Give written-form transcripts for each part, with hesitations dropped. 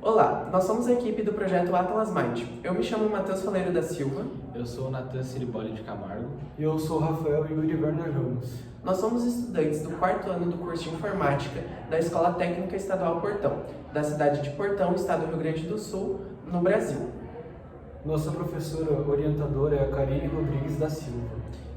Olá, nós somos a equipe do projeto Atlas Mind. Eu me chamo Matheus Faleiro da Silva. Eu sou o Natan Ciriboli de Camargo. E eu sou o Rafael Yuri Werner Ramos. Nós somos estudantes do 4º ano do curso de Informática da Escola Técnica Estadual Portão, da cidade de Portão, estado do Rio Grande do Sul, no Brasil. Nossa professora orientadora é a Karine Rodrigues da Silva.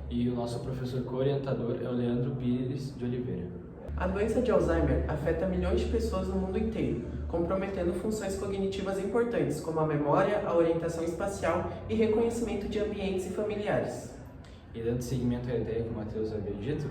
E o nosso professor co-orientador é o Leandro Pires de Oliveira. A doença de Alzheimer afeta milhões de pessoas no mundo inteiro, comprometendo funções cognitivas importantes, como a memória, a orientação espacial e reconhecimento de ambientes e familiares. E dando seguimento à ideia que o Matheus havia dito,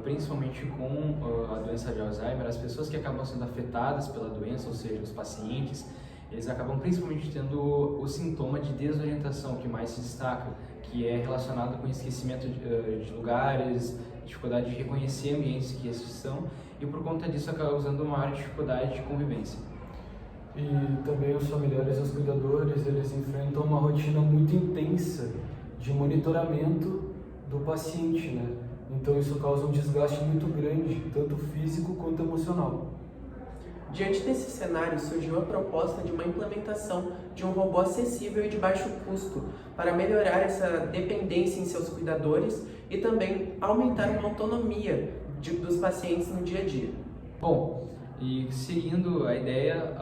principalmente com a doença de Alzheimer, as pessoas que acabam sendo afetadas pela doença, ou seja, os pacientes, eles acabam principalmente tendo o sintoma de desorientação que mais se destaca, que é relacionado com esquecimento de lugares, dificuldade de reconhecer ambientes que esses são, e por conta disso acaba causando maior dificuldade de convivência. E também os familiares e os cuidadores, eles enfrentam uma rotina muito intensa de monitoramento do paciente, né? Então isso causa um desgaste muito grande, tanto físico quanto emocional. Diante desse cenário, surgiu a proposta de uma implementação de um robô acessível e de baixo custo, para melhorar essa dependência em seus cuidadores e também aumentar uma autonomia dos pacientes no dia a dia. Bom, e seguindo a ideia,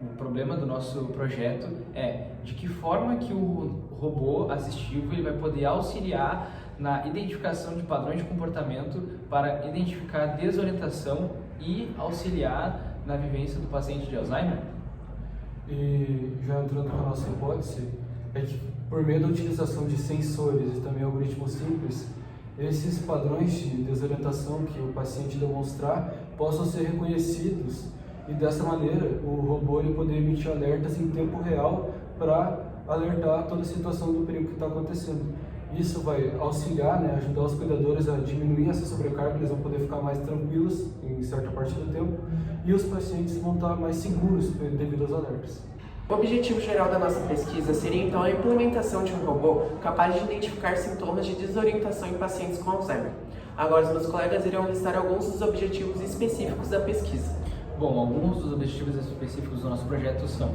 o problema do nosso projeto é de que forma que o robô assistivo ele vai poder auxiliar na identificação de padrões de comportamento para identificar desorientação e auxiliar na vivência do paciente de Alzheimer? E já entrando na nossa hipótese, é que por meio da utilização de sensores e também algoritmos simples, esses padrões de desorientação que o paciente demonstrar possam ser reconhecidos e dessa maneira o robô ele poder emitir alertas em tempo real para alertar toda a situação do perigo que está acontecendo. Isso vai auxiliar, né, ajudar os cuidadores a diminuir essa sobrecarga, eles vão poder ficar mais tranquilos em certa parte do tempo e os pacientes vão estar mais seguros devido aos alertas. O objetivo geral da nossa pesquisa seria então a implementação de um robô capaz de identificar sintomas de desorientação em pacientes com Alzheimer. Agora os meus colegas irão listar alguns dos objetivos específicos da pesquisa. Bom, alguns dos objetivos específicos do nosso projeto são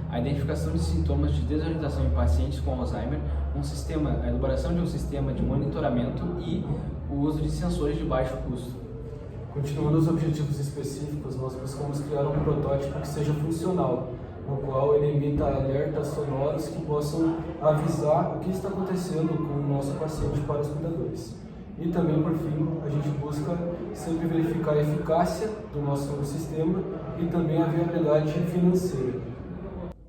a identificação de sintomas de desorientação em pacientes com Alzheimer, a elaboração de um sistema de monitoramento e o uso de sensores de baixo custo. Continuando os objetivos específicos, nós buscamos criar um protótipo que seja funcional, no qual ele emita alertas sonoros que possam avisar o que está acontecendo com o nosso paciente para os cuidadores. E também, por fim, a gente busca sempre verificar a eficácia do nosso sistema e também a viabilidade financeira.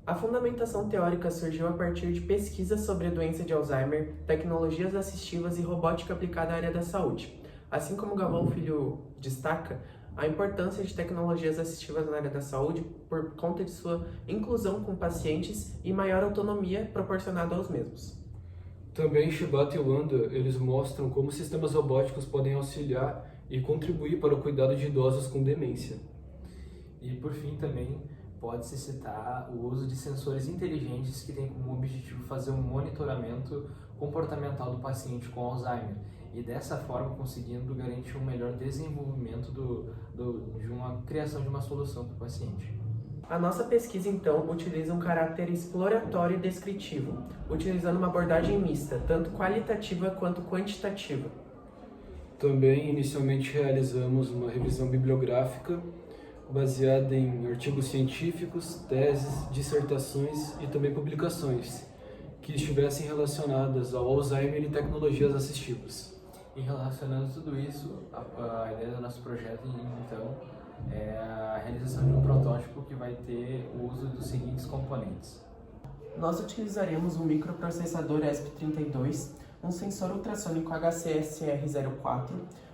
A fundamentação teórica surgiu a partir de pesquisas sobre a doença de Alzheimer, tecnologias assistivas e robótica aplicada à área da saúde. Assim como Galvão Filho destaca, a importância de tecnologias assistivas na área da saúde por conta de sua inclusão com pacientes e maior autonomia proporcionada aos mesmos. Também Shibata e Wanda, eles mostram como sistemas robóticos podem auxiliar e contribuir para o cuidado de idosos com demência. E por fim também pode-se citar o uso de sensores inteligentes que têm como objetivo fazer um monitoramento comportamental do paciente com Alzheimer e dessa forma conseguindo garantir um melhor desenvolvimento de uma criação de uma solução para o paciente. A nossa pesquisa, então, utiliza um caráter exploratório e descritivo, utilizando uma abordagem mista, tanto qualitativa quanto quantitativa. Também, inicialmente, realizamos uma revisão bibliográfica baseada em artigos científicos, teses, dissertações e também publicações que estivessem relacionadas ao Alzheimer e tecnologias assistivas. E relacionando tudo isso, a ideia do nosso projeto, então, é a realização de um protótipo que vai ter o uso dos seguintes componentes. Nós utilizaremos um microprocessador ESP32, um sensor ultrassônico HCSR04,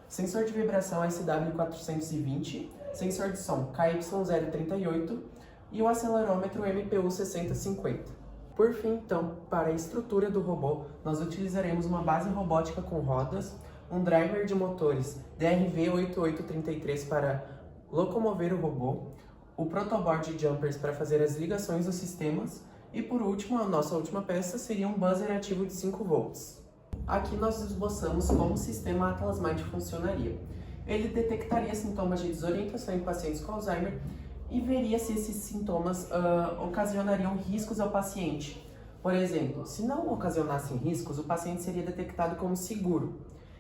sensor de vibração SW420, sensor de som KY038 e o acelerômetro MPU6050. Por fim, então, para a estrutura do robô, nós utilizaremos uma base robótica com rodas, um driver de motores DRV8833 para locomover o robô, o protoboard de jumpers para fazer as ligações dos sistemas e, por último, a nossa última peça seria um buzzer ativo de 5 volts. Aqui nós esboçamos como o sistema Atlas Mind funcionaria. Ele detectaria sintomas de desorientação em pacientes com Alzheimer e veria se esses sintomas ocasionariam riscos ao paciente. Por exemplo, se não ocasionassem riscos, o paciente seria detectado como seguro.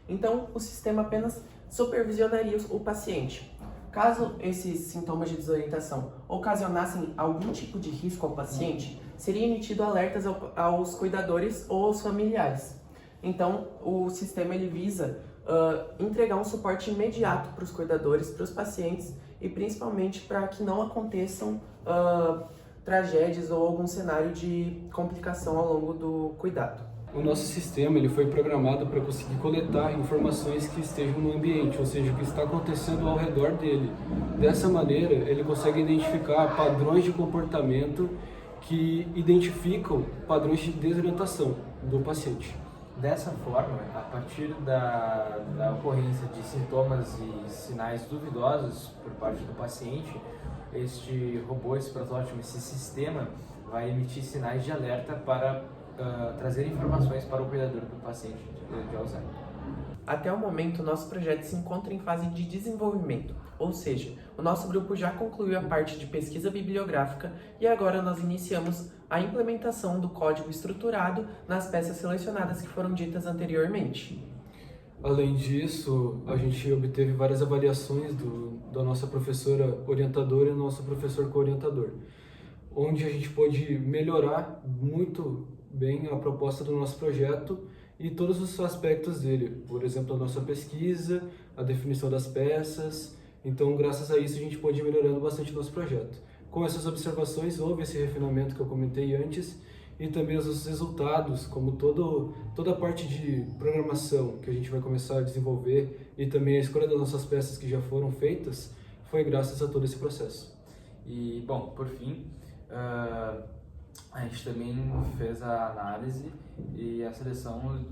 Então, o sistema apenas supervisionaria o paciente. Caso esses sintomas de desorientação ocasionassem algum tipo de risco ao paciente, seria emitido alertas aos cuidadores ou aos familiares. Então, o sistema ele visa entregar um suporte imediato para os cuidadores, para os pacientes e principalmente para que não aconteçam tragédias ou algum cenário de complicação ao longo do cuidado. O nosso sistema ele foi programado para conseguir coletar informações que estejam no ambiente, ou seja, o que está acontecendo ao redor dele. Dessa maneira, ele consegue identificar padrões de comportamento que identificam padrões de desorientação do paciente. Dessa forma, a partir da ocorrência de sintomas e sinais duvidosos por parte do paciente, este robô, esse protótipo, esse sistema vai emitir sinais de alerta para trazer informações para o cuidador do paciente de Alzheimer. Até o momento, o nosso projeto se encontra em fase de desenvolvimento, ou seja, o nosso grupo já concluiu a parte de pesquisa bibliográfica e agora nós iniciamos a implementação do código estruturado nas peças selecionadas que foram ditas anteriormente. Além disso, a gente obteve várias avaliações da nossa professora orientadora e do nosso professor co-orientador, onde a gente pôde melhorar muito bem a proposta do nosso projeto e todos os aspectos dele, por exemplo, a nossa pesquisa, a definição das peças. Então, graças a isso, a gente pôde ir melhorando bastante o nosso projeto. Com essas observações, houve esse refinamento que eu comentei antes e também os resultados, como toda a parte de programação que a gente vai começar a desenvolver e também a escolha das nossas peças que já foram feitas, foi graças a todo esse processo. E, bom, por fim, a gente também fez a análise e a seleção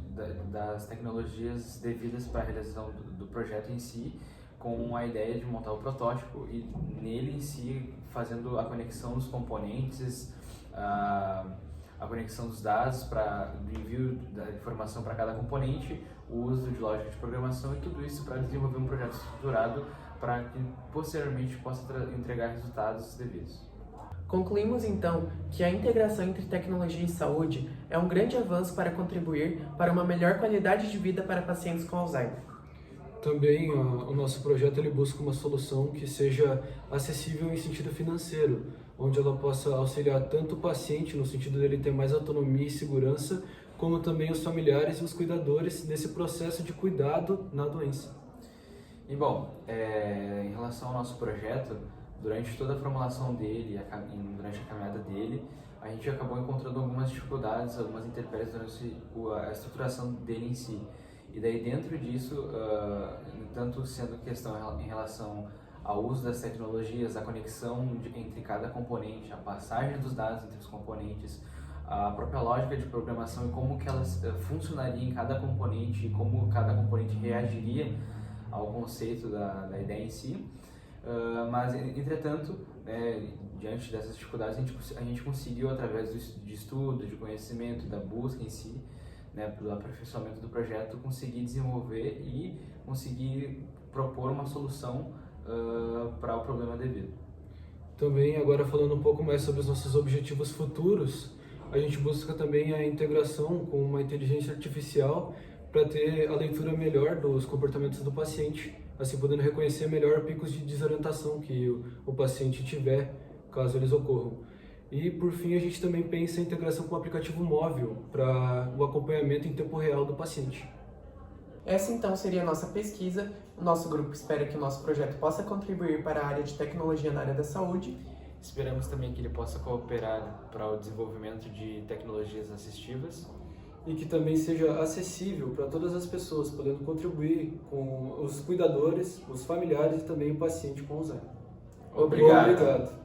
das tecnologias devidas para a realização do projeto em si, com a ideia de montar o protótipo e nele em si fazendo a conexão dos componentes, a conexão dos dados, do envio da informação para cada componente, o uso de lógica de programação e tudo isso para desenvolver um projeto estruturado para que posteriormente possa entregar resultados devidos. Concluímos então que a integração entre tecnologia e saúde é um grande avanço para contribuir para uma melhor qualidade de vida para pacientes com Alzheimer. Também o nosso projeto ele busca uma solução que seja acessível em sentido financeiro, onde ela possa auxiliar tanto o paciente, no sentido dele ter mais autonomia e segurança, como também os familiares e os cuidadores nesse processo de cuidado na doença. E bom, em relação ao nosso projeto, durante toda a formulação dele, durante a caminhada dele, a gente acabou encontrando algumas dificuldades, algumas intempéries durante a estruturação dele em si. E daí dentro disso, tanto sendo questão em relação ao uso das tecnologias, a conexão entre cada componente, a passagem dos dados entre os componentes, a própria lógica de programação e como que elas funcionariam em cada componente e como cada componente reagiria ao conceito da ideia em si. Mas, entretanto, diante dessas dificuldades, a gente conseguiu, através de estudo, de conhecimento, da busca em si, pelo aperfeiçoamento do projeto, conseguir desenvolver e conseguir propor uma solução para o problema devido. Também, agora falando um pouco mais sobre os nossos objetivos futuros, a gente busca também a integração com uma inteligência artificial para ter a leitura melhor dos comportamentos do paciente, assim podendo reconhecer melhor picos de desorientação que o paciente tiver, caso eles ocorram. E, por fim, a gente também pensa em integração com o aplicativo móvel para o acompanhamento em tempo real do paciente. Essa, então, seria a nossa pesquisa. O nosso grupo espera que o nosso projeto possa contribuir para a área de tecnologia na área da saúde. Esperamos também que ele possa cooperar para o desenvolvimento de tecnologias assistivas. E que também seja acessível para todas as pessoas, podendo contribuir com os cuidadores, os familiares e também o paciente com Alzheimer. Obrigado. Obrigado.